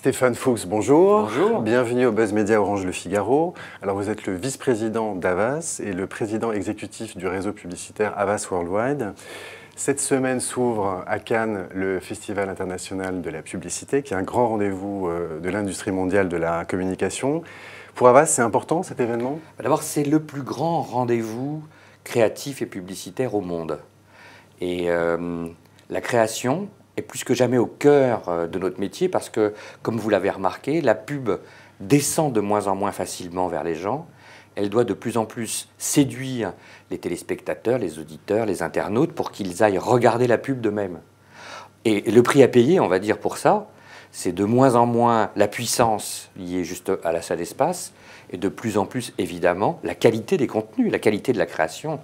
Stéphane Fuchs, bonjour. Bonjour. Bienvenue au Buzz Media Orange Le Figaro. Alors vous êtes le vice-président d'Havas et le président exécutif du réseau publicitaire Havas Worldwide. Cette semaine s'ouvre à Cannes le Festival international de la publicité, qui est un grand rendez-vous de l'industrie mondiale de la communication. Pour Havas, c'est important cet événement? D'abord, c'est le plus grand rendez-vous créatif et publicitaire au monde. Et la création est plus que jamais au cœur de notre métier parce que, comme vous l'avez remarqué, la pub descend de moins en moins facilement vers les gens. Elle doit de plus en plus séduire les téléspectateurs, les auditeurs, les internautes pour qu'ils aillent regarder la pub d'eux-mêmes. Et le prix à payer, on va dire, pour ça, c'est de moins en moins la puissance liée juste à l'achat d'espace et de plus en plus, évidemment, la qualité des contenus, la qualité de la création.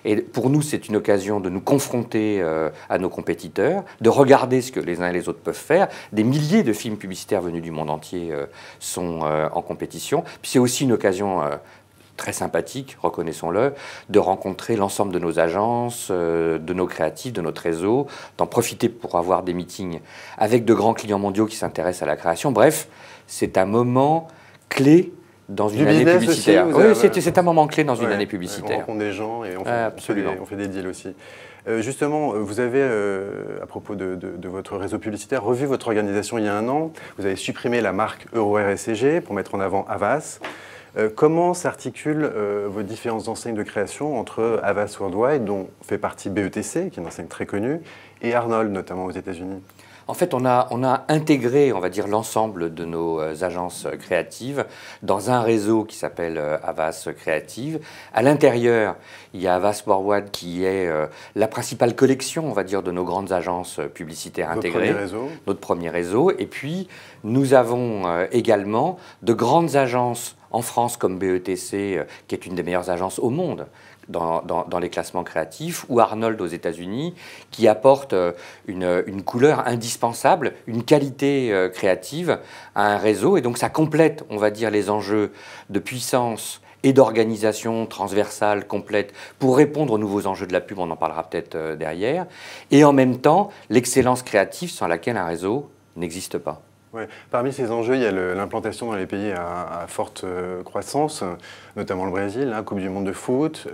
Et pour nous, c'est une occasion de nous confronter à nos compétiteurs, de regarder ce que les uns et les autres peuvent faire. Des milliers de films publicitaires venus du monde entier sont en compétition. Puis c'est aussi une occasion très sympathique, reconnaissons-le, de rencontrer l'ensemble de nos agences, de nos créatifs, de notre réseau, d'en profiter pour avoir des meetings avec de grands clients mondiaux qui s'intéressent à la création. Bref, c'est un moment clé dans une année publicitaire. Aussi, oui, c'est un moment clé dans une année publicitaire. On rencontre des gens et on fait des deals aussi. Justement, vous avez, à propos de votre réseau publicitaire, revu votre organisation il y a un an. Vous avez supprimé la marque Euro-RSCG pour mettre en avant Havas. Comment s'articulent vos différentes enseignes de création entre Havas Worldwide, dont fait partie BETC, qui est une enseigne très connue, et Arnold, notamment aux États-Unis? En fait, on a intégré, on va dire, l'ensemble de nos agences créatives dans un réseau qui s'appelle Havas Creative. À l'intérieur, il y a Havas Worldwide qui est la principale collection, on va dire, de nos grandes agences publicitaires intégrées. Notre premier réseau. Et puis, nous avons également de grandes agences en France comme BETC, qui est une des meilleures agences au monde, dans les classements créatifs, ou Arnold aux États-Unis, qui apporte une couleur indispensable, une qualité créative à un réseau. Et donc ça complète, on va dire, les enjeux de puissance et d'organisation transversale complète pour répondre aux nouveaux enjeux de la pub, on en parlera peut-être derrière. Et en même temps, l'excellence créative sans laquelle un réseau n'existe pas. Ouais. Parmi ces enjeux, il y a l'implantation dans les pays à forte croissance, notamment le Brésil, hein, Coupe du Monde de foot.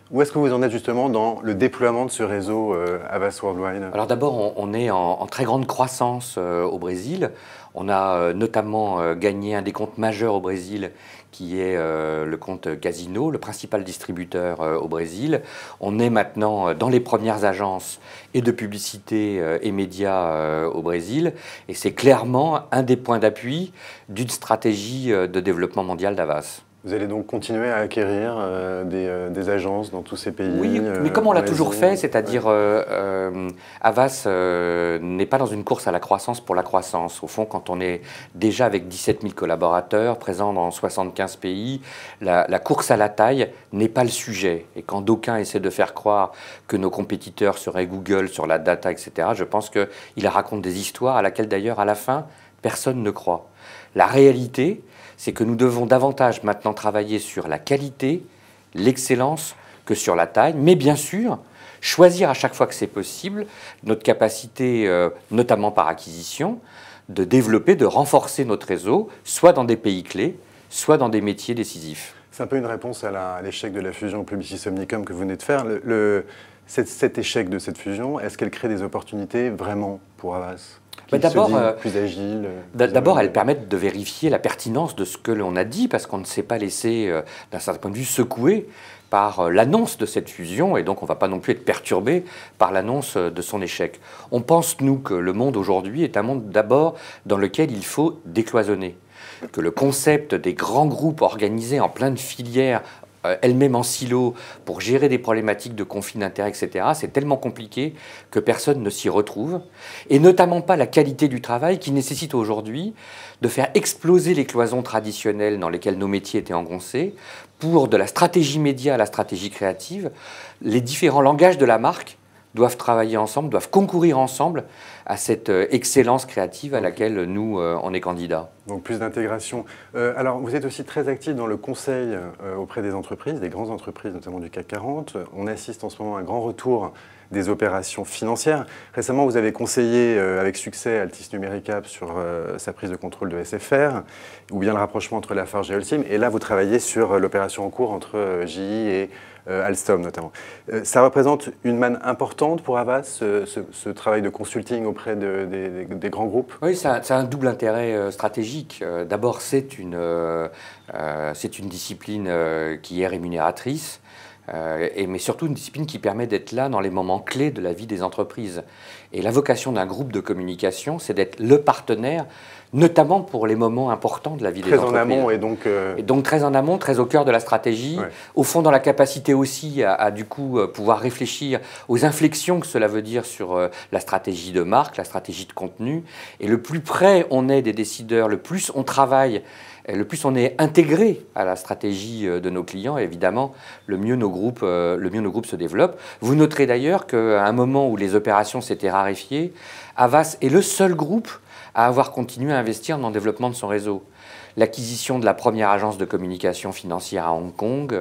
Où est-ce que vous en êtes justement dans le déploiement de ce réseau Havas Worldwide? Alors d'abord, on est en très grande croissance au Brésil. On a notamment gagné un des comptes majeurs au Brésil, qui est le compte Casino, le principal distributeur au Brésil. On est maintenant dans les premières agences et de publicité et médias au Brésil. Et c'est clairement un des points d'appui d'une stratégie de développement mondial d'Havas. Vous allez donc continuer à acquérir des agences dans tous ces pays? Oui, mais comme on l'a toujours fait, c'est-à-dire Havas n'est pas dans une course à la croissance pour la croissance. Au fond, quand on est déjà avec 17 000 collaborateurs, présents dans 75 pays, la course à la taille n'est pas le sujet. Et quand d'aucuns essaient de faire croire que nos compétiteurs seraient Google sur la data, etc., je pense qu'ils racontent des histoires à laquelle d'ailleurs, à la fin, personne ne croit. La réalité, c'est que nous devons davantage maintenant travailler sur la qualité, l'excellence que sur la taille, mais bien sûr, choisir à chaque fois que c'est possible notre capacité, notamment par acquisition, de développer, de renforcer notre réseau, soit dans des pays clés, soit dans des métiers décisifs. C'est un peu une réponse à l'échec de la fusion Publicis-Omnicom que vous venez de faire. Cet échec de cette fusion, est-ce qu'elle crée des opportunités vraiment pour Havas? D'abord, plus agile. D'abord, elles permettent de vérifier la pertinence de ce que l'on a dit, parce qu'on ne s'est pas laissé, d'un certain point de vue, secouer par l'annonce de cette fusion, et donc on ne va pas non plus être perturbé par l'annonce de son échec. On pense, nous, que le monde aujourd'hui est un monde d'abord dans lequel il faut décloisonner, que le concept des grands groupes organisés en plein de filières, elles-mêmes en silo, pour gérer des problématiques de conflit d'intérêts, etc., c'est tellement compliqué que personne ne s'y retrouve. Et notamment pas la qualité du travail qui nécessite aujourd'hui de faire exploser les cloisons traditionnelles dans lesquelles nos métiers étaient engoncés pour de la stratégie média à la stratégie créative. Les différents langages de la marque doivent travailler ensemble, doivent concourir ensemble à cette excellence créative à laquelle nous, on est candidats. Donc plus d'intégration. Alors vous êtes aussi très actif dans le conseil auprès des entreprises, des grandes entreprises, notamment du CAC 40. On assiste en ce moment à un grand retour des opérations financières. Récemment, vous avez conseillé avec succès Altis Numericap sur sa prise de contrôle de SFR, ou bien le rapprochement entre Lafarge et Holcim. Et là, vous travaillez sur l'opération en cours entre GE et Alstom notamment. Ça représente une manne importante pour Havas, ce travail de consulting auprès des grands groupes? Oui, ça a un double intérêt stratégique. D'abord, c'est une discipline qui est rémunératrice, mais surtout une discipline qui permet d'être là dans les moments clés de la vie des entreprises. Et la vocation d'un groupe de communication, c'est d'être le partenaire, notamment pour les moments importants de la vie des entreprises. Très en amont et donc très en amont, très au cœur de la stratégie, ouais. Au fond dans la capacité aussi à du coup pouvoir réfléchir aux inflexions que cela veut dire sur la stratégie de marque, la stratégie de contenu. Et le plus près on est des décideurs, le plus on travaille, le plus on est intégré à la stratégie de nos clients, évidemment, le mieux nos groupes se développent. Vous noterez d'ailleurs qu'à un moment où les opérations s'étaient raréfiées, Havas est le seul groupe à avoir continué à investir dans le développement de son réseau. L'acquisition de la première agence de communication financière à Hong Kong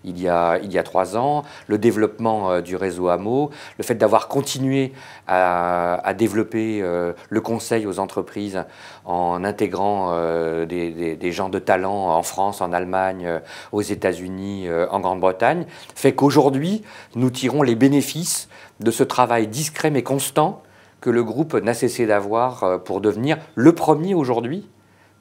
il y a 3 ans, le développement du réseau Amo, le fait d'avoir continué à développer le conseil aux entreprises en intégrant des gens de talent en France, en Allemagne, aux États-Unis, en Grande-Bretagne, fait qu'aujourd'hui, nous tirons les bénéfices de ce travail discret mais constant que le groupe n'a cessé d'avoir pour devenir le premier aujourd'hui.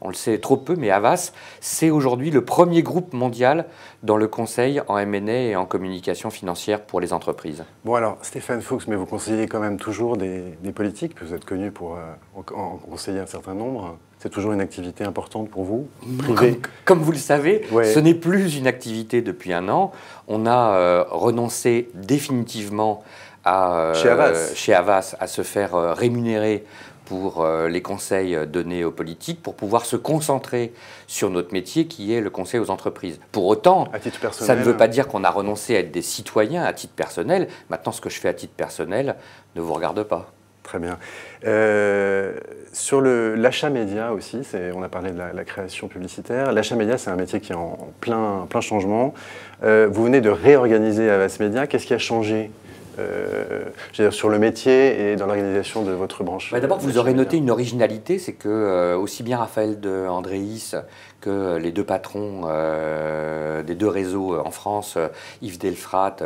On le sait trop peu, mais Havas, c'est aujourd'hui le premier groupe mondial dans le conseil en M&A et en communication financière pour les entreprises. Bon alors, Stéphane Fuchs, mais vous conseillez quand même toujours des politiques, vous êtes connu pour en conseiller un certain nombre. C'est toujours une activité importante pour vous, privée? Comme vous le savez, ouais. Ce n'est plus une activité depuis 1 an. On a renoncé définitivement chez Havas à se faire rémunérer pour les conseils donnés aux politiques, pour pouvoir se concentrer sur notre métier qui est le conseil aux entreprises. Pour autant, ça ne veut pas dire qu'on a renoncé à être des citoyens à titre personnel. Maintenant, ce que je fais à titre personnel ne vous regarde pas. Très bien. Sur l'achat média aussi, on a parlé de la création publicitaire. L'achat média, c'est un métier qui est en plein changement. Vous venez de réorganiser Havas Média. Qu'est-ce qui a changé sur le métier et dans l'organisation de votre branche? D'abord, vous aurez noté une originalité, c'est que aussi bien Raphaël de Andréis que les 2 patrons des 2 réseaux en France, Yves Delfrat,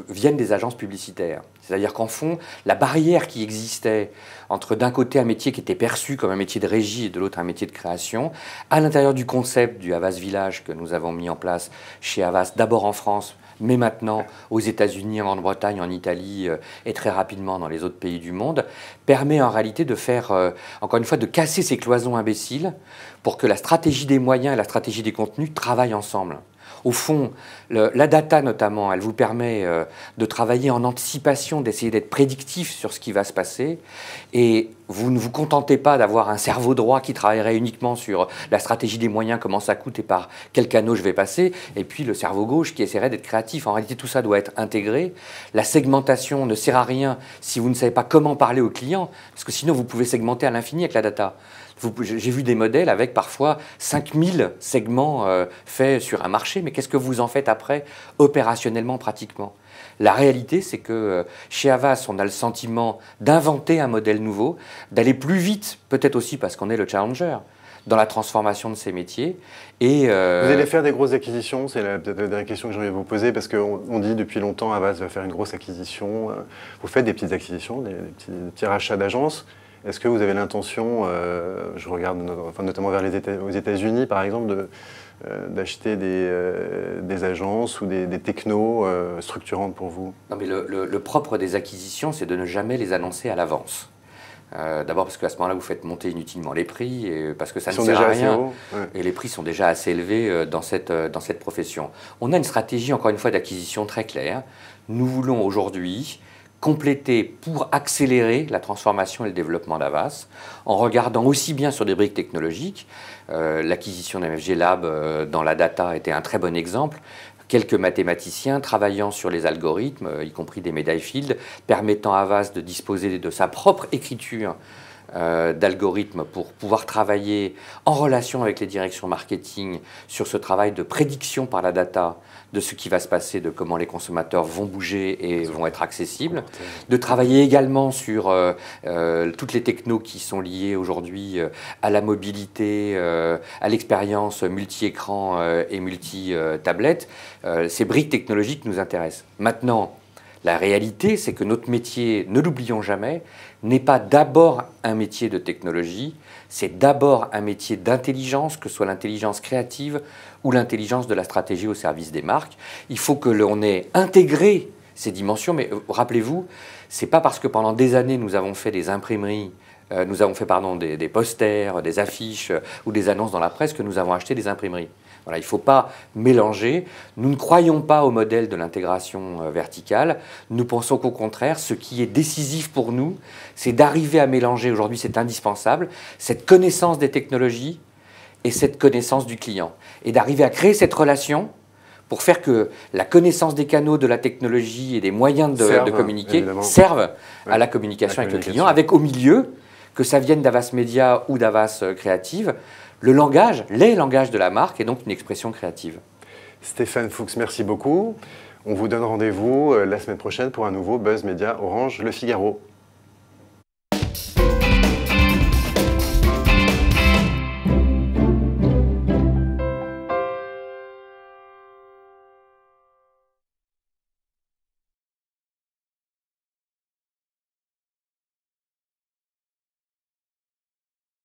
viennent des agences publicitaires. C'est-à-dire qu'en fond, la barrière qui existait entre d'un côté un métier qui était perçu comme un métier de régie et de l'autre un métier de création, à l'intérieur du concept du Havas Village que nous avons mis en place chez Havas, d'abord en France, mais maintenant aux États-Unis, en Grande-Bretagne, en Italie et très rapidement dans les autres pays du monde, permet en réalité de faire, encore une fois, de casser ces cloisons imbéciles pour que la stratégie des moyens et la stratégie des contenus travaillent ensemble. Au fond, la data notamment, elle vous permet de travailler en anticipation, d'essayer d'être prédictif sur ce qui va se passer. Et vous ne vous contentez pas d'avoir un cerveau droit qui travaillerait uniquement sur la stratégie des moyens, comment ça coûte et par quel canot je vais passer, et puis le cerveau gauche qui essaierait d'être créatif. En réalité, tout ça doit être intégré. La segmentation ne sert à rien si vous ne savez pas comment parler aux clients, parce que sinon vous pouvez segmenter à l'infini avec la data. J'ai vu des modèles avec parfois 5000 segments faits sur un marché, mais qu'est-ce que vous en faites après, opérationnellement, pratiquement? La réalité, c'est que chez Havas, on a le sentiment d'inventer un modèle nouveau, d'aller plus vite, peut-être aussi parce qu'on est le challenger, dans la transformation de ces métiers. Et Vous allez faire des grosses acquisitions? C'est la dernière question que j'ai envie de vous poser, parce qu'on dit depuis longtemps Havas va faire une grosse acquisition. Vous faites des petites acquisitions, des petits rachats d'agences. Est-ce que vous avez l'intention, je regarde notamment vers aux États-Unis par exemple, d'acheter des agences ou des technos structurantes pour vous? Non, mais le propre des acquisitions, c'est de ne jamais les annoncer à l'avance. D'abord parce qu'à ce moment-là, vous faites monter inutilement les prix, et parce que ça ne sert à rien. Ouais. Et les prix sont déjà assez élevés dans cette profession. On a une stratégie, encore une fois, d'acquisition très claire. Nous voulons aujourd'hui compléter pour accélérer la transformation et le développement d'Havas, en regardant aussi bien sur des briques technologiques. L'acquisition d'MFG Lab dans la data était un très bon exemple. Quelques mathématiciens travaillant sur les algorithmes, y compris des médailles Field, permettant à Havas de disposer de sa propre écriture d'algorithmes pour pouvoir travailler en relation avec les directions marketing sur ce travail de prédiction par la data de ce qui va se passer, de comment les consommateurs vont bouger et vont être accessibles, de travailler également sur toutes les technos qui sont liées aujourd'hui à la mobilité, à l'expérience multi-écran et multi-tablette. Ces briques technologiques nous intéressent. Maintenant, la réalité, c'est que notre métier, ne l'oublions jamais, n'est pas d'abord un métier de technologie, c'est d'abord un métier d'intelligence, que ce soit l'intelligence créative ou l'intelligence de la stratégie au service des marques. Il faut que l'on ait intégré ces dimensions, mais rappelez-vous, c'est pas parce que pendant des années nous avons fait des imprimeries, nous avons fait des posters, des affiches ou des annonces dans la presse que nous avons acheté des imprimeries. Voilà, il ne faut pas mélanger. Nous ne croyons pas au modèle de l'intégration verticale. Nous pensons qu'au contraire, ce qui est décisif pour nous, c'est d'arriver à mélanger, aujourd'hui c'est indispensable, cette connaissance des technologies et cette connaissance du client. Et d'arriver à créer cette relation pour faire que la connaissance des canaux, de la technologie et des moyens de communiquer servent à la communication avec le client, avec au milieu, que ça vienne d'Avas Media ou d'Avas Créative, le langage, les langages de la marque est donc une expression créative. Stéphane Fuchs, merci beaucoup. On vous donne rendez-vous la semaine prochaine pour un nouveau Buzz Média Orange Le Figaro.